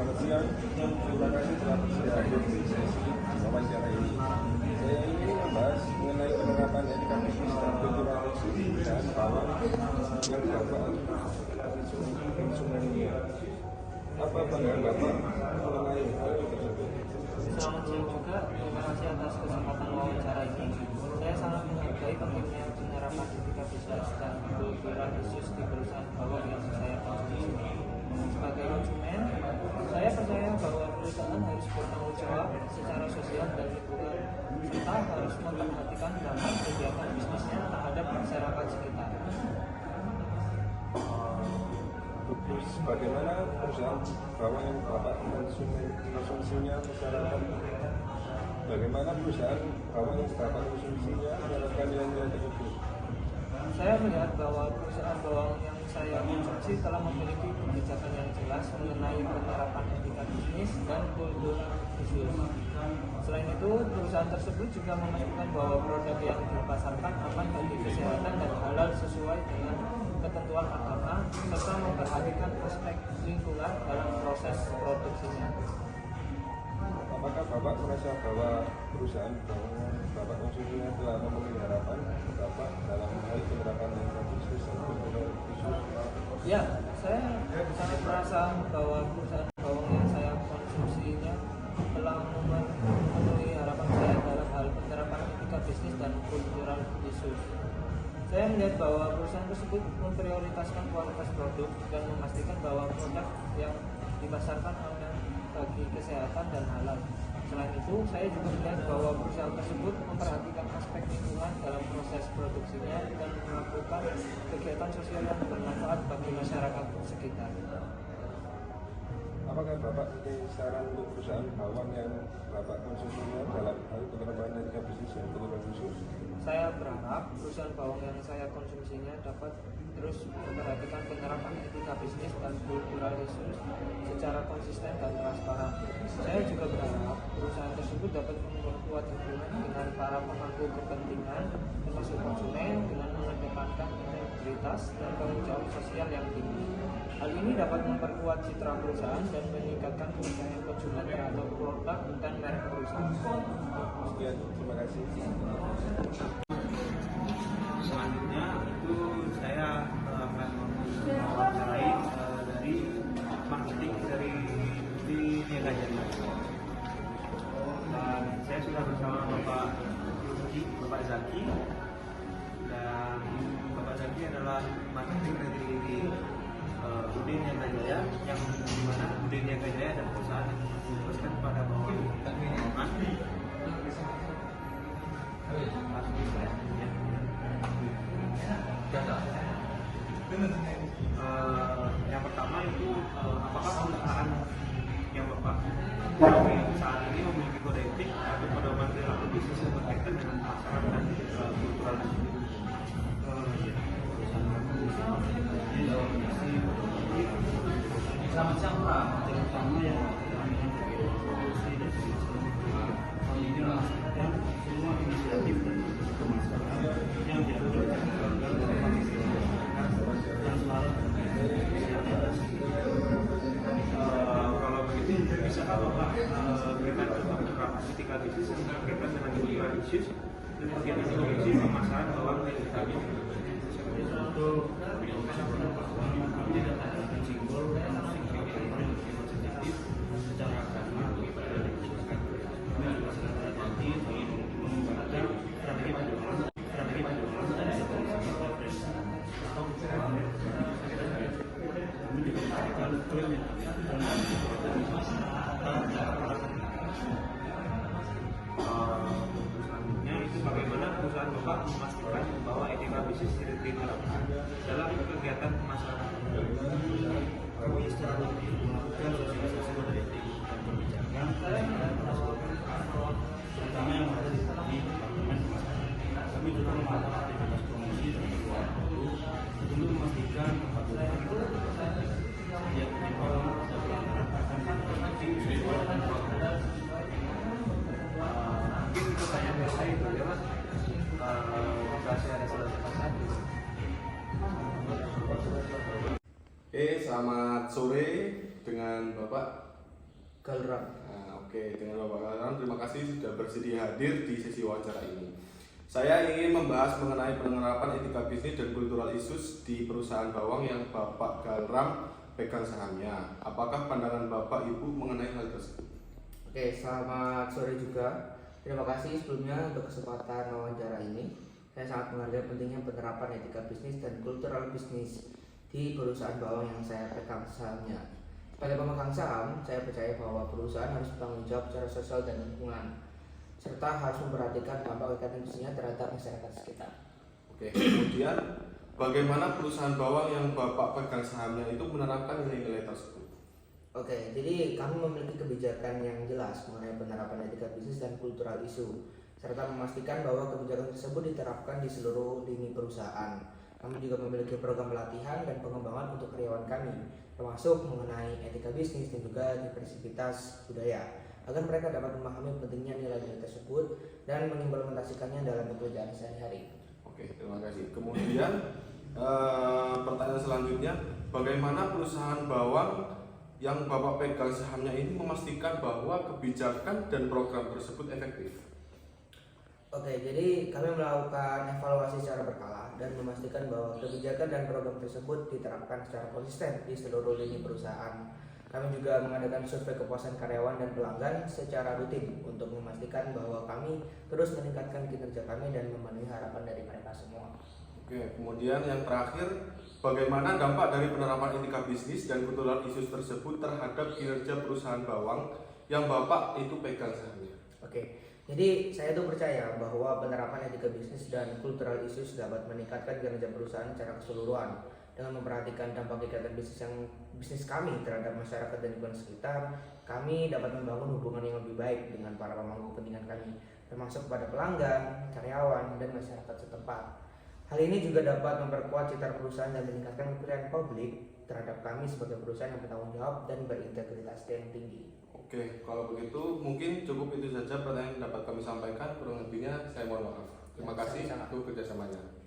Selamat siang, terima kasih telah bersedia hadir di sesi wawancara ini. Saya ingin membahas mengenai penerapan etika bisnis dan kultural dan bawang yang Bapak konsumennya. Apa pandangan Bapak mengenai hal tersebut? Selamat siang juga, terima kasih atas kesempatan wawancara ini. Saya sangat menghargai pentingnya penerapan etika bisnis dan kultural khusus di perusahaan bawang yang saya konsumsi. Sebagai konsumen, saya percaya bahwa perusahaan harus bertanggung jawab secara sosial dan lingkungan, serta harus memperhatikan dampak kegiatan bisnisnya terhadap masyarakat sekitar. Terus bagaimana perusahaan bawang yang Bapak konsumsinya masyarakat? Bagaimana perusahaan bawang yang Bapak konsumsinya menerapkan nilai-nilai tersebut? Saya melihat bahwa perusahaan bawang yang saya konsumsi telah memiliki kebijakan yang jelas mengenai penerapan etika bisnis dan kultural khusus. Selain itu, perusahaan tersebut juga memastikan bahwa produk yang dipasarkan aman bagi kesehatan dan halal sesuai dengan ketentuan agama, serta memperhatikan aspek lingkungan dalam proses produksinya. Apakah Bapak merasa bahwa perusahaan bawang yang Bapak konsumsinya telah memenuhi harapan Bapak dalam hal penerapan etika bisnis dan kultural khusus? Ya, saya sangat merasa bahwa perusahaan bawang yang saya konsumsinya telah memenuhi harapan saya dalam hal penerapan etika bisnis dan kultural khusus. Saya melihat bahwa perusahaan tersebut memprioritaskan kualitas produk dan memastikan bahwa produk yang dipasarkan aman bagi kesehatan dan halal. Selain itu, saya juga melihat bahwa perusahaan tersebut memperhatikan aspek lingkungan dalam proses produksinya dan melakukan kegiatan sosial yang bermanfaat bagi masyarakat sekitar. Apakah Bapak memiliki saran untuk perusahaan bawang yang Bapak konsumsinya dalam hal penerapan etika bisnis dan kultural khusus? Saya berharap perusahaan bawang yang saya konsumsinya dapat terus memperhatikan penerapan etika bisnis dan kultural khusus secara konsisten dan transparan. Saya juga berharap perusahaan tersebut dapat memperkuat hubungan dengan para pemangku kepentingan, termasuk konsumen, dengan mengedepankan integritas dan tanggung jawab sosial yang tinggi. Hal ini dapat memperkuat citra perusahaan dan meningkatkan kepercayaan konsumen terhadap produk dan merek perusahaan. Sekian, terima kasih. Selanjutnya itu saya akan mewawancarai dari marketing dari Niaga Jaya. Dan saya sudah bersama Bapak Zaki, dan Bapak Zaki adalah marketing dari UD Niaga Jaya, yang dimana UD Niaga Jaya dan perusahaan yang memfokuskan pada bawang yang pertama itu apakah perusahaan yang Bapak saat ini memiliki kode etik atau pedoman perilaku bisnis yang berkaitan dengan pemasaran dan kultural Selamat siang Pak, terutama yang produksi dan kami ini memastikan semua inisiatif dan pemasaran yang diambil oleh dan selalu kalau begitu bisa Bapak berikan contoh etika bisnis yang berkaitan dengan kultural issues dan kegiatan produksi pemasaran bawang dan kami untuk kami tidak ada simbol sensitif secara agama kepada masyarakat. Kami juga sangat hati-hati menggunakan strategi penjualan dari sisi atau kami juga memberikan klaim selanjutnya itu bagaimana perusahaan Bapak memastikan bahwa etika bisnis diterapkan dalam kegiatan pemasaran. Kami secara rutin melakukan sosialisasi kode etik dan kebijakan terutama yang ada di departemen pemasaran. Kami juga melakukan aktivitas promosi dan penjualan produk untuk memastikan kepatuhan yang dibawa dan menerapkan etik sesuai dengan program. Mungkin pertanyaan dari saya itu adalah saya ada salah satu. Oke, selamat sore dengan Bapak Galram. Nah, oke, dengan Bapak Galram, terima kasih sudah bersedia hadir di sesi wawancara ini. Saya ingin membahas mengenai penerapan etika bisnis dan cultural issues di perusahaan bawang yang Bapak Galram pegang sahamnya. Apakah pandangan Bapak Ibu mengenai hal tersebut? Oke, selamat sore juga. Terima kasih sebelumnya untuk kesempatan wawancara ini. Saya sangat menghargai pentingnya penerapan etika bisnis dan kultural bisnis di perusahaan bawang yang saya pegang sahamnya. Sebagai pemegang saham, saya percaya bahwa perusahaan harus bertanggung jawab secara sosial dan lingkungan, serta harus memperhatikan dampak kegiatan bisnisnya terhadap masyarakat sekitar. Oke, kemudian bagaimana perusahaan bawang yang Bapak pegang sahamnya itu menerapkan nilai-nilai tersebut? Oke, jadi kami memiliki kebijakan yang jelas mengenai penerapan etika bisnis dan kultural isu, serta memastikan bahwa kebijakan tersebut diterapkan di seluruh lini perusahaan. Kami juga memiliki program pelatihan dan pengembangan untuk karyawan kami, termasuk mengenai etika bisnis dan juga diversitas budaya, agar mereka dapat memahami pentingnya nilai-nilai tersebut dan mengimplementasikannya dalam pekerjaan sehari-hari. Oke, terima kasih. Kemudian pertanyaan selanjutnya, bagaimana perusahaan bawang yang Bapak pegang sahamnya ini memastikan bahwa kebijakan dan program tersebut efektif? Oke, jadi kami melakukan evaluasi secara berkala dan memastikan bahwa kebijakan dan program tersebut diterapkan secara konsisten di seluruh lini perusahaan. Kami juga mengadakan survei kepuasan karyawan dan pelanggan secara rutin untuk memastikan bahwa kami terus meningkatkan kinerja kami dan memenuhi harapan dari mereka semua. Oke, kemudian yang terakhir, bagaimana dampak dari penerapan etika bisnis dan cultural issues tersebut terhadap kinerja perusahaan bawang yang Bapak itu pegang sahamnya? Oke, jadi saya tuh percaya bahwa penerapan etika bisnis dan cultural issues dapat meningkatkan kinerja perusahaan secara keseluruhan. Dengan memperhatikan dampak kegiatan bisnis kami terhadap masyarakat dan lingkungan sekitar, kami dapat membangun hubungan yang lebih baik dengan para pemangku kepentingan kami, termasuk kepada pelanggan, karyawan, dan masyarakat setempat. Hal ini juga dapat memperkuat citra perusahaan dan meningkatkan kepercayaan publik terhadap kami sebagai perusahaan yang bertanggung jawab dan berintegritas yang tinggi. Oke, kalau begitu mungkin cukup itu saja pertanyaan yang dapat kami sampaikan. Kurang lebihnya saya mohon maaf. Terima kasih untuk kerjasamanya.